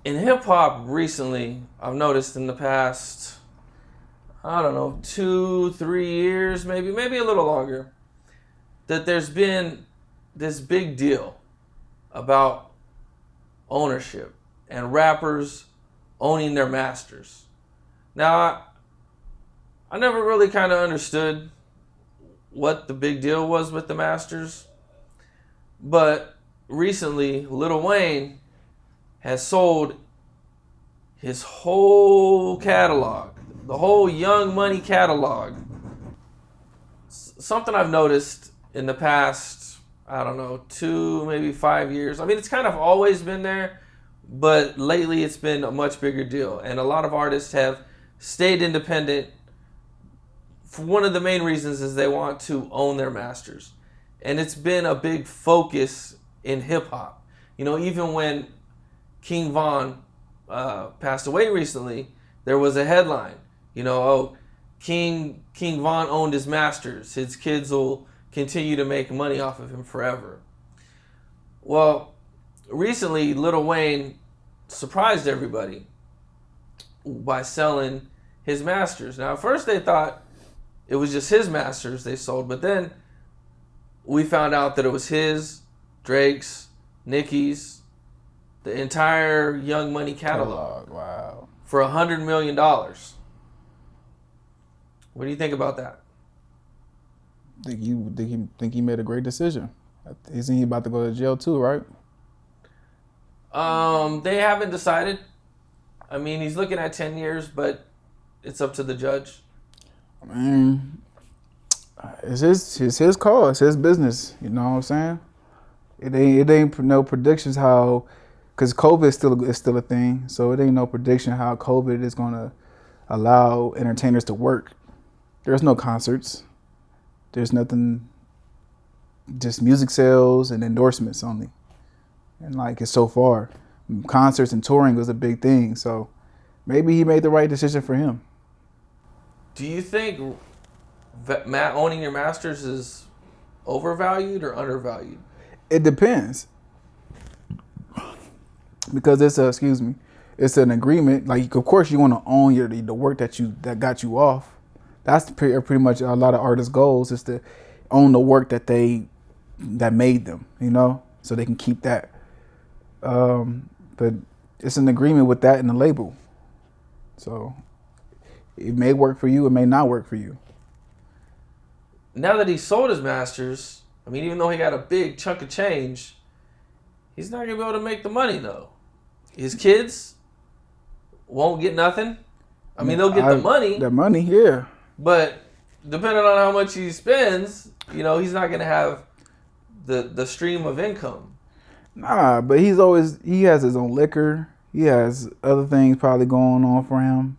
In hip hop recently, I've noticed in the past, I don't know, 2, 3 years, maybe a little longer, that there's been this big deal about ownership and rappers owning their masters. Now, I never really kind of understood what the big deal was with the masters, but recently, Lil Wayne has sold his whole catalog, the whole Young Money catalog. Something I've noticed in the past, I don't know, 2, maybe 5 years. I mean, it's kind of always been there, but lately it's been a much bigger deal. And a lot of artists have stayed independent. For one of the main reasons is they want to own their masters. And it's been a big focus in hip hop. You know, even when King Von passed away recently, there was a headline, oh, King Von owned his masters. His kids will continue to make money off of him forever. Well, recently, Lil Wayne surprised everybody by selling his masters. Now, at first they thought it was just his masters they sold, but then we found out that it was his, Drake's, Nicki's, the entire Young Money catalog. Wow. For $100 million. What do you think about that? Think he made a great decision. Isn't he about to go to jail too, right? They haven't decided. I mean, he's looking at 10 years, but it's up to the judge. I mean, it's his call. It's his business. You know what I'm saying? It ain't no predictions how, because COVID is still a thing. So it ain't no prediction how COVID is gonna allow entertainers to work. There's no concerts. There's nothing. Just music sales and endorsements only. And like it's so far, concerts and touring was a big thing. So maybe he made the right decision for him. Do you think owning your masters is overvalued or undervalued? It depends. Because it's an agreement. Like, of course, you want to own the work that got you off. That's pretty much a lot of artists' goals, is to own the work that made them, so they can keep that. But it's an agreement with that and the label. So it may work for you, it may not work for you. Now that he sold his masters, I mean, even though he got a big chunk of change, he's not going to be able to make the money, though. His kids won't get nothing. I mean, they'll get the money. The money, yeah. But depending on how much he spends, he's not going to have the stream of income. Nah, but he has his own liquor. He has other things probably going on for him.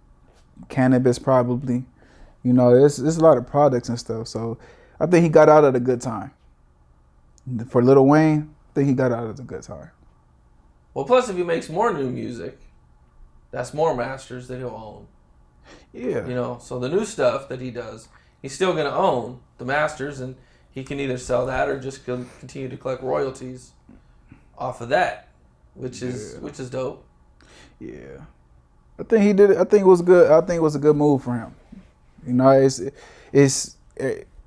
Cannabis probably. There's a lot of products and stuff. So I think he got out at a good time. For Lil Wayne, I think he got out at a good time. Well, plus if he makes more new music, that's more masters that he'll own. Yeah. So the new stuff that he does, he's still going to own the masters, and he can either sell that or just continue to collect royalties off of that, which is dope. Yeah. I think he did it. I think it was good. I think it was a good move for him.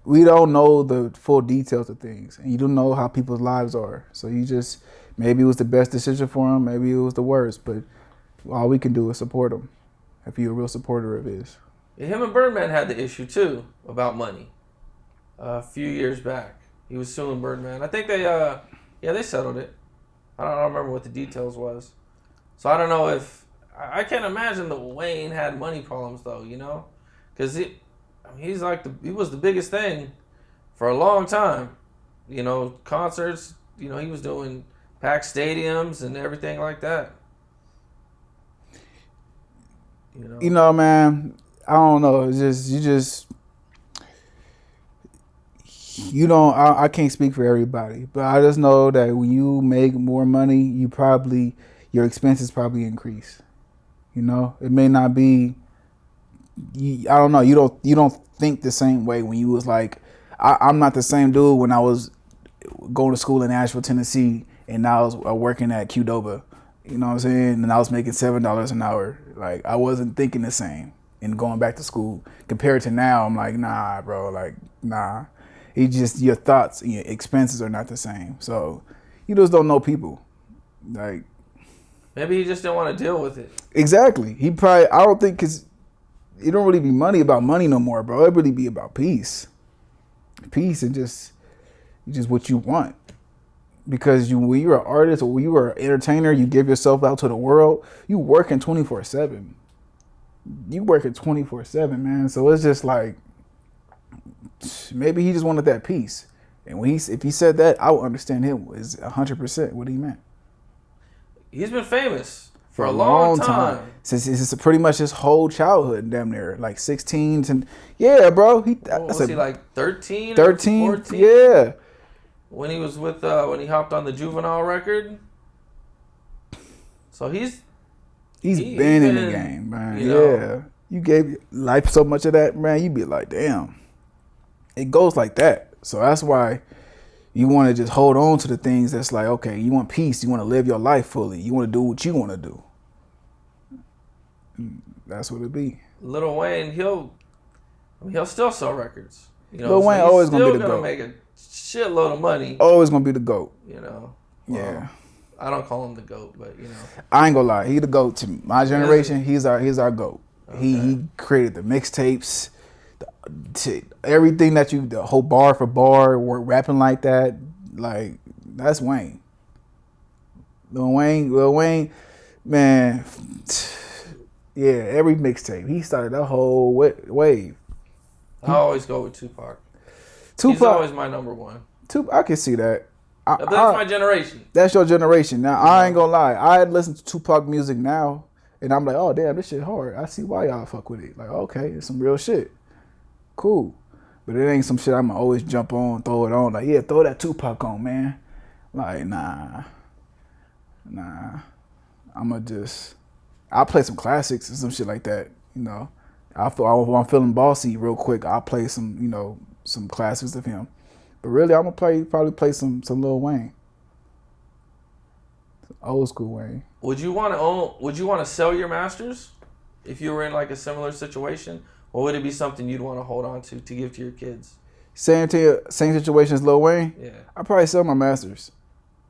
We don't know the full details of things, and you don't know how people's lives are. So maybe it was the best decision for him. Maybe it was the worst, but all we can do is support him if you're a real supporter of his. Yeah, him and Birdman had the issue too about money. A few years back, he was suing Birdman. I think they settled it. I don't remember what the details was. So I don't know if I can't imagine that Wayne had money problems though, because he was the biggest thing for a long time. Concerts. He was doing packed stadiums and everything like that. Man, I don't know. It's just I can't speak for everybody, but I just know that when you make more money, your expenses probably increase. It may not be. I don't know. You don't think the same way when you was like, I'm not the same dude when I was going to school in Nashville, Tennessee, and now I was working at Qdoba. You know what I'm saying? And I was making $7 an hour. Like, I wasn't thinking the same. And going back to school compared to now, I'm like, nah, bro. Like, nah. It's just your thoughts and your expenses are not the same. So you just don't know people. Like, maybe he just didn't want to deal with it. Exactly. He probably, I don't think, because it don't really be about money no more, bro. It really be about peace. Peace and just what you want. Because when you're an artist or when you're an entertainer, you give yourself out to the world, you working 24/7. You working 24/7, man. So it's just like, maybe he just wanted that peace. And when if he said that, I would understand him is 100% what he meant. He's been famous for a long time. Since it's pretty much his whole childhood, damn near, like 16 to, yeah, bro. Was he like 13? 13, 14? Yeah. When he was with, when he hopped on the Juvenile record. So he's been in the game, man. Yeah. You gave life so much of that, man. You be like, damn. It goes like that. So that's why you want to just hold on to the things that's like, okay, you want peace. You want to live your life fully. You want to do what you want to do. That's what it be. Lil Wayne, he'll still sell records. You know, Lil Wayne always gonna be the He's still GOAT. gonna make a shitload of money. Always gonna be the GOAT. You know. Well, yeah. I don't call him the GOAT, but you know. I ain't gonna lie, he the GOAT to my generation. He's our GOAT. Okay. He created the mixtapes, to everything that the whole bar for bar, rapping like that. Like, that's Wayne. Lil Wayne, man. Yeah, every mixtape. He started that whole wave. I always go with Tupac. He's always my number one. I can see that. That's my generation. That's your generation. Now, I ain't gonna lie. I listen to Tupac music now, and I'm like, oh, damn, this shit hard. I see why y'all fuck with it. Like, okay, it's some real shit. Cool. But it ain't some shit I'm gonna always jump on, throw it on. Like, yeah, throw that Tupac on, man. Like, nah. I'll play some classics and some shit like that, you know. When I'm feeling bossy real quick, I'll play some classics of him. But really, I'm gonna probably play some Lil Wayne. Old school Wayne. Would you want to sell your masters if you were in like a similar situation? Or would it be something you'd want to hold on to give to your kids? Same situation as Lil Wayne? Yeah. I'd probably sell my masters.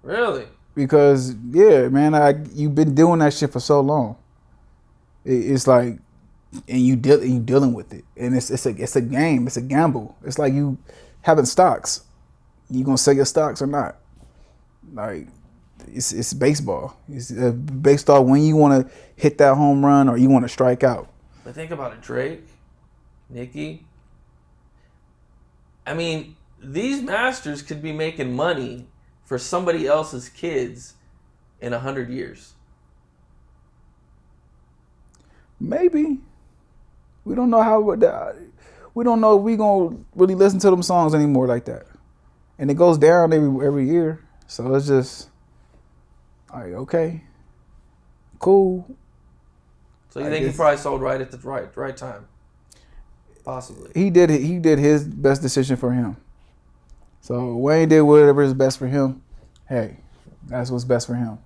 Really? Because, yeah, man, you've been doing that shit for so long. It's like, and you dealing with it. And it's a game. It's a gamble. It's like you having stocks. You gonna sell your stocks or not? Like, it's baseball. It's based off when you want to hit that home run or you want to strike out. But think about it, Drake, Nicki. I mean, these masters could be making money for somebody else's kids in 100 years. Maybe. We don't know how. We don't know if we gonna really listen to them songs anymore like that. And it goes down every year. So it's just like, okay, cool. So you think he probably sold right at the right time? Possibly. He did his best decision for him. So Wayne did whatever is best for him. Hey, that's what's best for him.